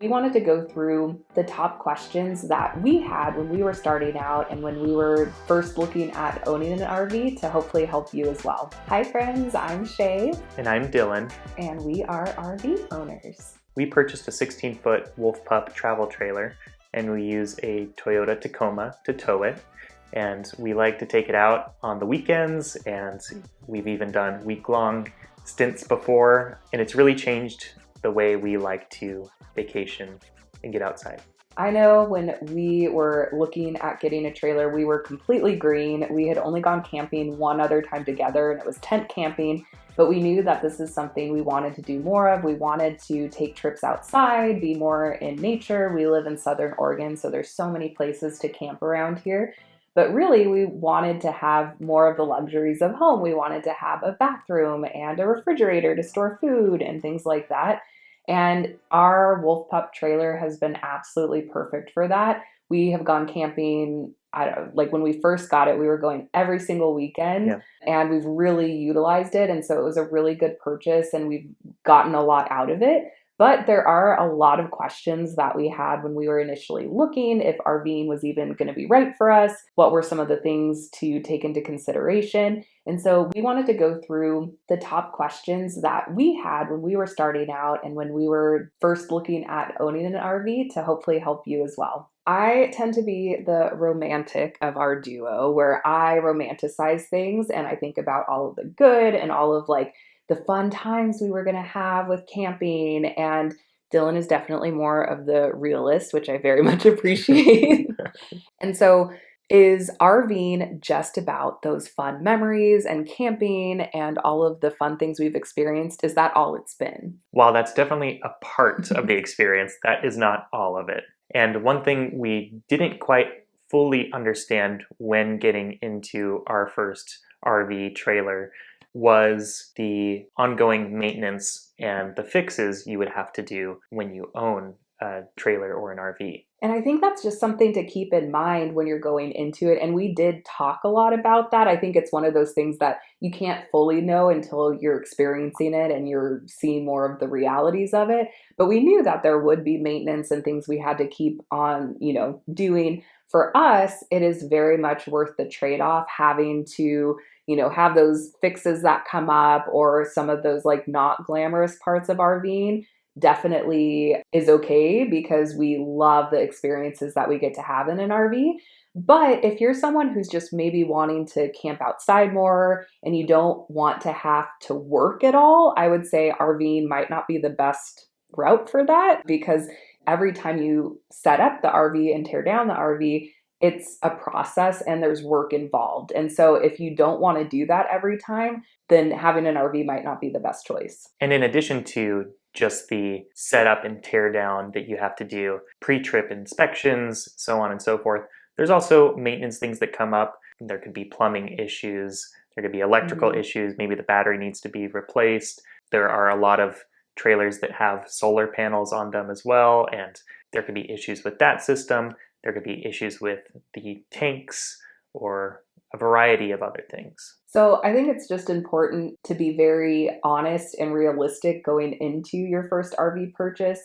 We wanted to go through the top questions that we had when we were starting out and when we were first looking at owning an RV to hopefully help you as well. Hi friends, I'm Shay. And I'm Dylan. And we are RV owners. We purchased a 16-foot Wolf Pup travel trailer, and we use a Toyota Tacoma to tow it. And we like to take it out on the weekends, and we've even done week-long stints before, and it's really changed the way we like to vacation and get outside. I know when we were looking at getting a trailer, we were completely green. We had only gone camping one other time together, and it was tent camping, but we knew that this is something we wanted to do more of. We wanted to take trips outside, be more in nature. We live in Southern Oregon, so there's so many places to camp around here. But really, we wanted to have more of the luxuries of home. We wanted to have a bathroom and a refrigerator to store food and things like that. And our Wolf Pup trailer has been absolutely perfect for that. We have gone camping, like when we first got it, we were going every single weekend, and we've really utilized it. And so it was a really good purchase, and we've gotten a lot out of it. But there are a lot of questions that we had when we were initially looking, if RVing was even going to be right for us, what were some of the things to take into consideration. And so we wanted to go through the top questions that we had when we were starting out and when we were first looking at owning an RV to hopefully help you as well. I tend to be the romantic of our duo, where I romanticize things and I think about all of the good and all of like the fun times we were going to have with camping. And Dylan is definitely more of the realist, which I very much appreciate. And so is RVing just about those fun memories and camping and all of the fun things we've experienced? Is that all it's been? While that's definitely a part of the experience, that is not all of it. And one thing we didn't quite fully understand when getting into our first RV trailer was the ongoing maintenance and the fixes you would have to do when you own a trailer or an RV. And I think that's just something to keep in mind when you're going into it. And we did talk a lot about that. I think it's one of those things that you can't fully know until you're experiencing it and you're seeing more of the realities of it. But we knew that there would be maintenance and things we had to keep on, doing. For us, it is very much worth the trade-off having to have those fixes that come up, or some of those like not glamorous parts of RVing definitely is okay because we love the experiences that we get to have in an RV. But if you're someone who's just maybe wanting to camp outside more and you don't want to have to work at all, I would say RVing might not be the best route for that, because every time you set up the RV and tear down the RV, it's a process and there's work involved. And so if you don't want to do that every time, then having an RV might not be the best choice. And in addition to just the setup and tear down that you have to do, pre-trip inspections, so on and so forth, there's also maintenance things that come up. There could be plumbing issues, there could be electrical issues, maybe the battery needs to be replaced. There are a lot of trailers that have solar panels on them as well, and there could be issues with that system. There could be issues with the tanks or a variety of other things. So I think it's just important to be very honest and realistic going into your first RV purchase.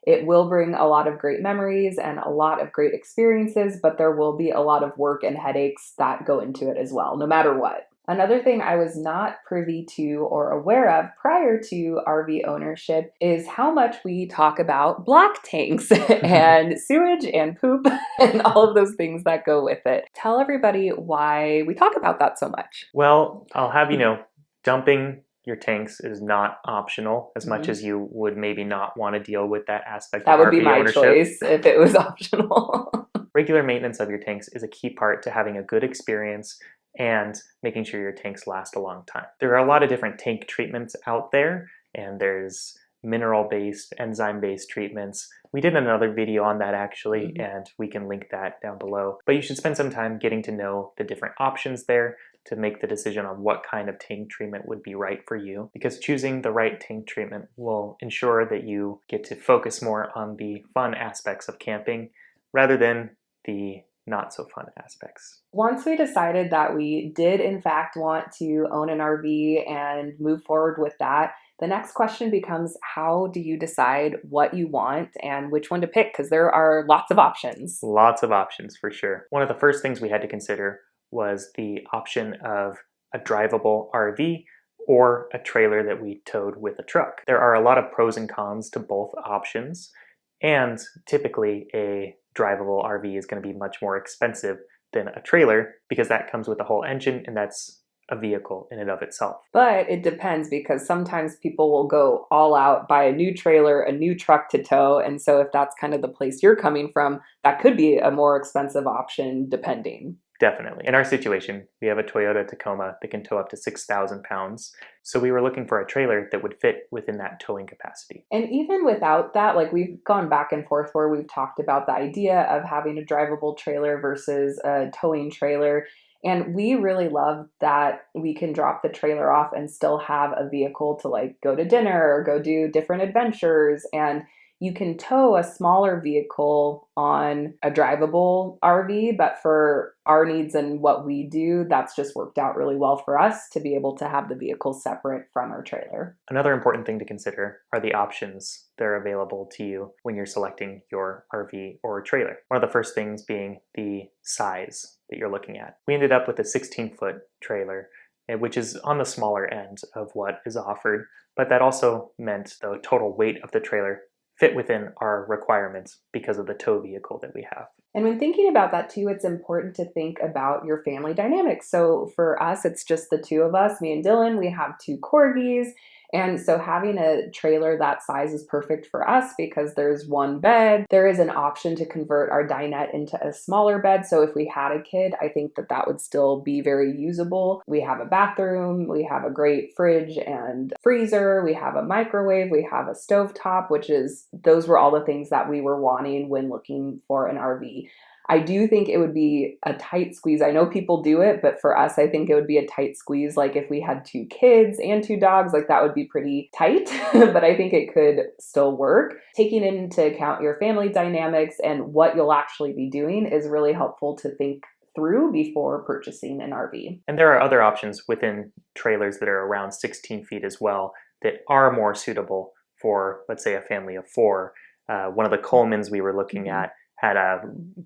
It will bring a lot of great memories and a lot of great experiences, but there will be a lot of work and headaches that go into it as well, no matter what. Another thing I was not privy to or aware of prior to RV ownership is how much we talk about black tanks and sewage and poop and all of those things that go with it. Tell everybody why we talk about that so much. Well, I'll have you know, dumping your tanks is not optional as much as you would maybe not want to deal with that aspect That of would be RV my ownership. choice if it was optional. Regular maintenance of your tanks is a key part to having a good experience and making sure your tanks last a long time. There are a lot of different tank treatments out there, and there's mineral-based, enzyme-based treatments. We did another video on that actually, and we can link that down below. But you should spend some time getting to know the different options there to make the decision on what kind of tank treatment would be right for you, because choosing the right tank treatment will ensure that you get to focus more on the fun aspects of camping rather than the not so fun aspects. Once we decided that we did in fact want to own an RV and move forward with that, The next question becomes, how do you decide what you want and which one to pick? Because there are lots of options. Lots of options for sure. One of the first things we had to consider was the option of a drivable RV or a trailer that we towed with a truck. There are a lot of pros and cons to both options, and typically a drivable RV is going to be much more expensive than a trailer because that comes with a whole engine, and that's a vehicle in and of itself. But it depends, because sometimes people will go all out, buy a new trailer, a new truck to tow. And so if that's kind of the place you're coming from, that could be a more expensive option depending. Definitely. In our situation, we have a Toyota Tacoma that can tow up to 6,000 pounds. So we were looking for a trailer that would fit within that towing capacity. And even without that, like, we've gone back and forth where we've talked about the idea of having a drivable trailer versus a towing trailer. And we really love that we can drop the trailer off and still have a vehicle to, like, go to dinner or go do different adventures. And you can tow a smaller vehicle on a drivable RV, but for our needs and what we do, that's just worked out really well for us to be able to have the vehicle separate from our trailer. Another important thing to consider are the options that are available to you when you're selecting your RV or trailer. One of the first things being the size that you're looking at. We ended up with a 16-foot trailer, which is on the smaller end of what is offered, but that also meant the total weight of the trailer fit within our requirements because of the tow vehicle that we have. And when thinking about that too, it's important to think about your family dynamics. So for us, it's just the two of us, me and Dylan. We have two corgis. And so having a trailer that size is perfect for us because there's one bed. There is an option to convert our dinette into a smaller bed. So if we had a kid, I think that that would still be very usable. We have a bathroom, we have a great fridge and freezer, we have a microwave, we have a stovetop, those were all the things that we were wanting when looking for an RV. I do think it would be a tight squeeze. I know people do it, but for us, I think it would be a tight squeeze. Like if we had two kids and two dogs, like that would be pretty tight, but I think it could still work. Taking into account your family dynamics and what you'll actually be doing is really helpful to think through before purchasing an RV. And there are other options within trailers that are around 16 feet as well that are more suitable for, let's say, a family of four. One of the Colemans we were looking at had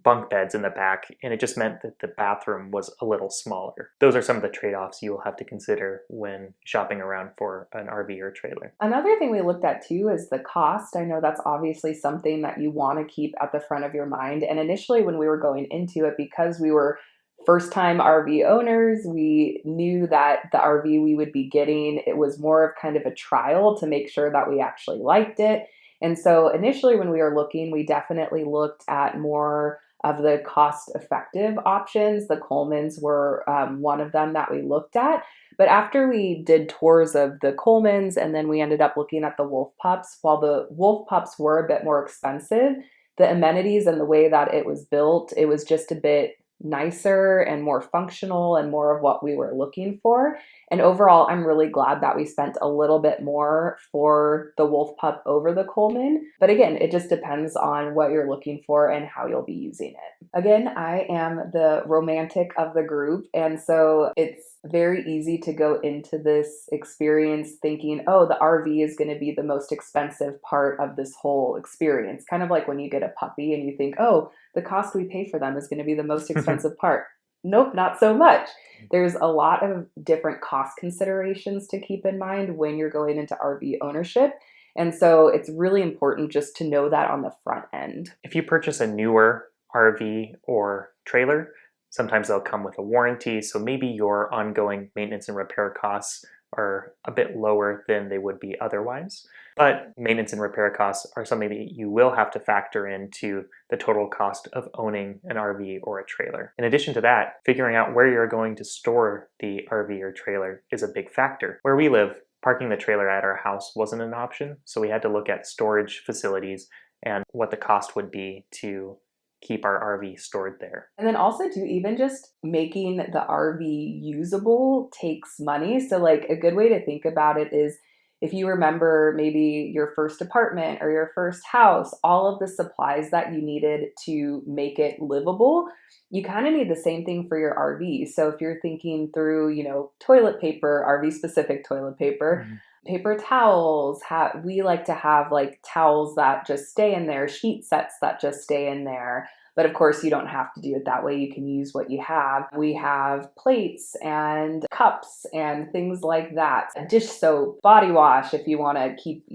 bunk beds in the back, and it just meant that the bathroom was a little smaller. Those are some of the trade-offs you will have to consider when shopping around for an RV or trailer. Another thing we looked at too is the cost. I know that's obviously something that you want to keep at the front of your mind. And initially when we were going into it, because we were first-time RV owners, we knew that the RV we would be getting, it was more of kind of a trial to make sure that we actually liked it. And so initially when we were looking, we definitely looked at more of the cost-effective options. The Colemans were one of them that we looked at. But after we did tours of the Colemans and then we ended up looking at the Wolf Pups, while the Wolf Pups were a bit more expensive, the amenities and the way that it was built, it was just a bit nicer and more functional and more of what we were looking for. And overall, I'm really glad that we spent a little bit more for the Wolf Pup over the Coleman. But again, it just depends on what you're looking for and how you'll be using it. Again, I am the romantic of the group, and so it's very easy to go into this experience thinking, oh, the RV is going to be the most expensive part of this whole experience. Kind of like when you get a puppy and you think, oh, the cost we pay for them is going to be the most expensive part. Nope, not so much. There's a lot of different cost considerations to keep in mind when you're going into RV ownership. And so it's really important just to know that on the front end. If you purchase a newer RV or trailer, sometimes they'll come with a warranty, so maybe your ongoing maintenance and repair costs are a bit lower than they would be otherwise. But maintenance and repair costs are something that you will have to factor into the total cost of owning an RV or a trailer. In addition to that, figuring out where you're going to store the RV or trailer is a big factor. Where we live, parking the trailer at our house wasn't an option, so we had to look at storage facilities and what the cost would be to keep our RV stored there. And then also too, even just making the RV usable takes money. So like a good way to think about it is, if you remember maybe your first apartment or your first house, all of the supplies that you needed to make it livable, you kind of need the same thing for your RV. So if you're thinking through, toilet paper, RV specific toilet paper, Paper towels. We like to have like towels that just stay in there, sheet sets that just stay in there. But of course, you don't have to do it that way. You can use what you have. We have plates and cups and things like that. Dish soap, body wash, if you want to keep,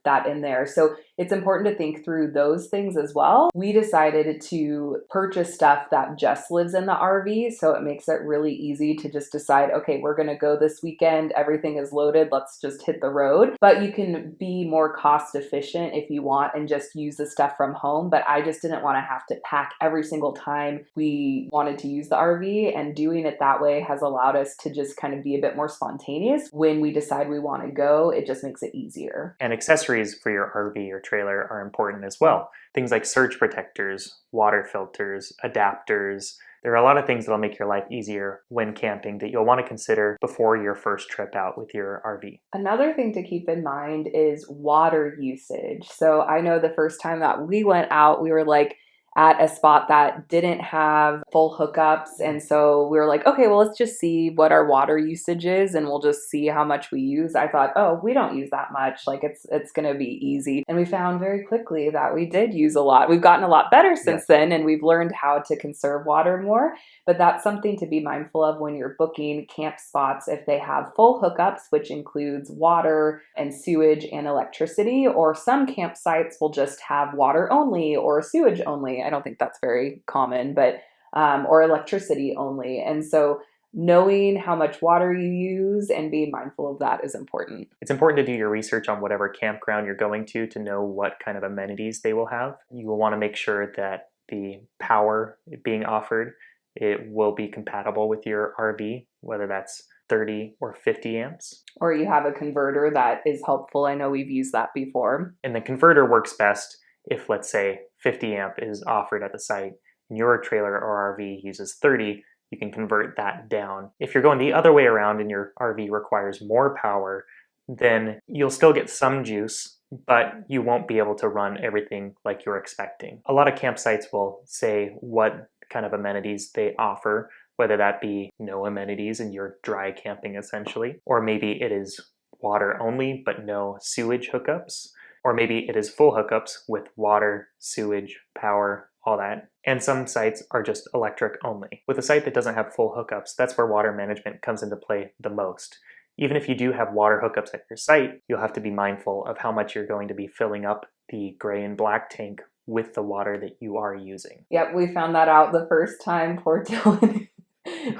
that in there. So it's important to think through those things as well. We decided to purchase stuff that just lives in the RV. So it makes it really easy to just decide, okay, we're going to go this weekend. Everything is loaded. Let's just hit the road. But you can be more cost efficient if you want and just use the stuff from home. But I just didn't want to have to pack every single time we wanted to use the RV, and doing it that way has allowed us to just kind of be a bit more spontaneous. When we decide we want to go, it just makes it easier. And accessories for your RV or trailer are important as well. Things like surge protectors, water filters, adapters. There are a lot of things that'll make your life easier when camping that you'll want to consider before your first trip out with your RV. Another thing to keep in mind is water usage. So I know the first time that we went out, we were like at a spot that didn't have full hookups. And so we were like, okay, well, let's just see what our water usage is and we'll just see how much we use. I thought, oh, we don't use that much. Like it's going to be easy. And we found very quickly that we did use a lot. We've gotten a lot better since then, and we've learned how to conserve water more. But that's something to be mindful of when you're booking camp spots. If they have full hookups, which includes water and sewage and electricity, or some campsites will just have water only or sewage only. I don't think that's very common, but or electricity only. And so knowing how much water you use and being mindful of that is important. It's important to do your research on whatever campground you're going to know what kind of amenities they will have. You will want to make sure that the power being offered, it will be compatible with your RV, whether that's 30 or 50 amps. Or you have a converter that is helpful. I know we've used that before. And the converter works best if, let's say, 50 amp is offered at the site and your trailer or RV uses 30, you can convert that down. If you're going the other way around and your RV requires more power, then you'll still get some juice, but you won't be able to run everything like you're expecting. A lot of campsites will say what kind of amenities they offer, whether that be no amenities and you're dry camping essentially, or maybe it is water only but no sewage hookups, or maybe it is full hookups with water, sewage, power, all that. And some sites are just electric only. With a site that doesn't have full hookups, that's where water management comes into play the most. Even if you do have water hookups at your site, you'll have to be mindful of how much you're going to be filling up the gray and black tank with the water that you are using. Yep, we found that out the first time. Poor Dylan.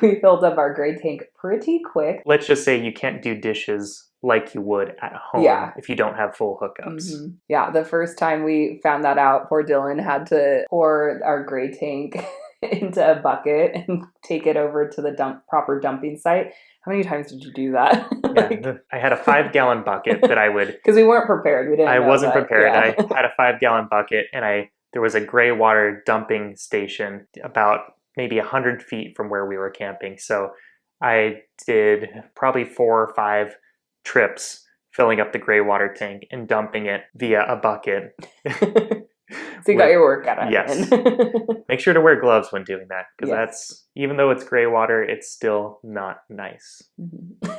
We filled up our gray tank pretty quick. Let's just say you can't do dishes like you would at home if you don't have full hookups. Mm-hmm. Yeah, the first time we found that out, poor Dylan had to pour our gray tank into a bucket and take it over to the proper dumping site. How many times did you do that? I had a 5-gallon bucket that I would... Because we weren't prepared. I wasn't prepared. Yeah. I had a 5-gallon bucket and there was a gray water dumping station about maybe 100 feet from where we were camping. So I did probably 4 or 5 trips filling up the gray water tank and dumping it via a bucket. So you got your work cut out. Yes. Make sure to wear gloves when doing that, because that's, even though it's gray water, it's still not nice. Mm-hmm.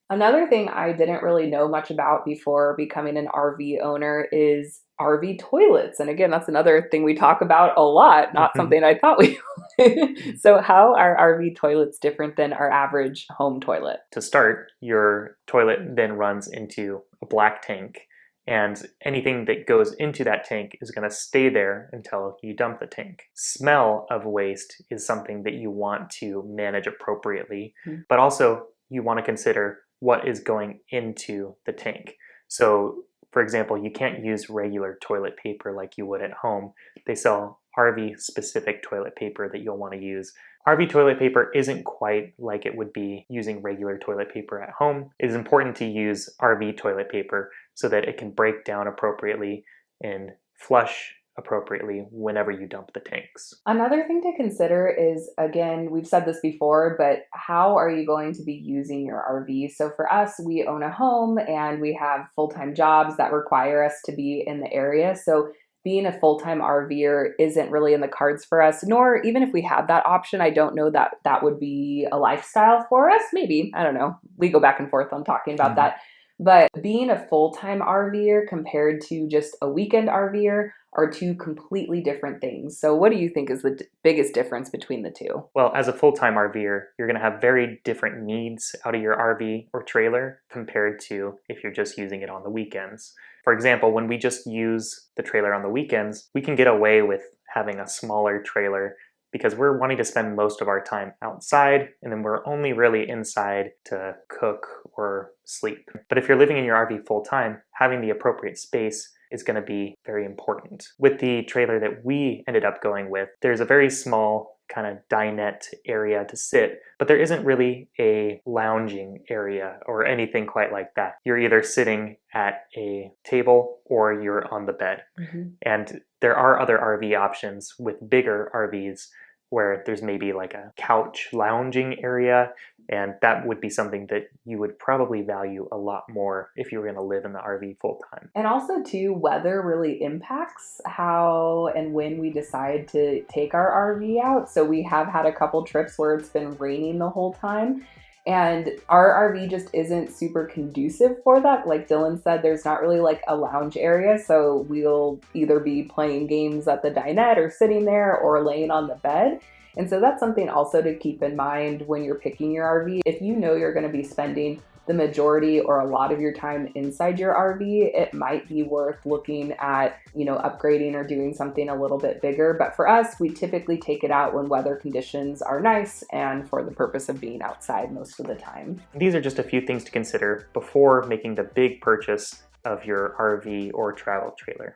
Another thing I didn't really know much about before becoming an RV owner is RV toilets. And again, that's another thing we talk about a lot, not something I thought we would. So how are RV toilets different than our average home toilet? To start, your toilet then runs into a black tank, and anything that goes into that tank is going to stay there until you dump the tank. Smell of waste is something that you want to manage appropriately, but also you want to consider what is going into the tank. So, for example, you can't use regular toilet paper like you would at home. They sell RV specific toilet paper that you'll want to use. RV toilet paper isn't quite like it would be using regular toilet paper at home. It is important to use RV toilet paper so that it can break down appropriately and flush appropriately whenever you dump the tanks. Another thing to consider is, again, we've said this before, but how are you going to be using your RV? So for us, we own a home and we have full-time jobs that require us to be in the area. So being a full-time RVer isn't really in the cards for us, nor even if we had that option, I don't know that that would be a lifestyle for us. Maybe, I don't know. We go back and forth on talking about that. But being a full-time RVer compared to just a weekend RVer are two completely different things. So what do you think is the biggest difference between the two? Well, as a full-time RVer, you're going to have very different needs out of your RV or trailer compared to if you're just using it on the weekends. For example, when we just use the trailer on the weekends, we can get away with having a smaller trailer because we're wanting to spend most of our time outside, and then we're only really inside to cook or sleep. But if you're living in your RV full-time, having the appropriate space is going to be very important. With the trailer that we ended up going with, there's a very small kind of dinette area to sit, but there isn't really a lounging area or anything quite like that. You're either sitting at a table or you're on the bed. And there are other RV options with bigger RVs where there's maybe like a couch lounging area, and that would be something that you would probably value a lot more if you were going to live in the RV full time. And also, too, weather really impacts how and when we decide to take our RV out. So we have had a couple trips where it's been raining the whole time. And our RV just isn't super conducive for that. Like Dylan said, there's not really like a lounge area. So we'll either be playing games at the dinette or sitting there or laying on the bed. And so that's something also to keep in mind when you're picking your RV. If you know you're going to be spending the majority or a lot of your time inside your RV, it might be worth looking at, upgrading or doing something a little bit bigger. But for us, we typically take it out when weather conditions are nice and for the purpose of being outside most of the time. These are just a few things to consider before making the big purchase of your RV or travel trailer.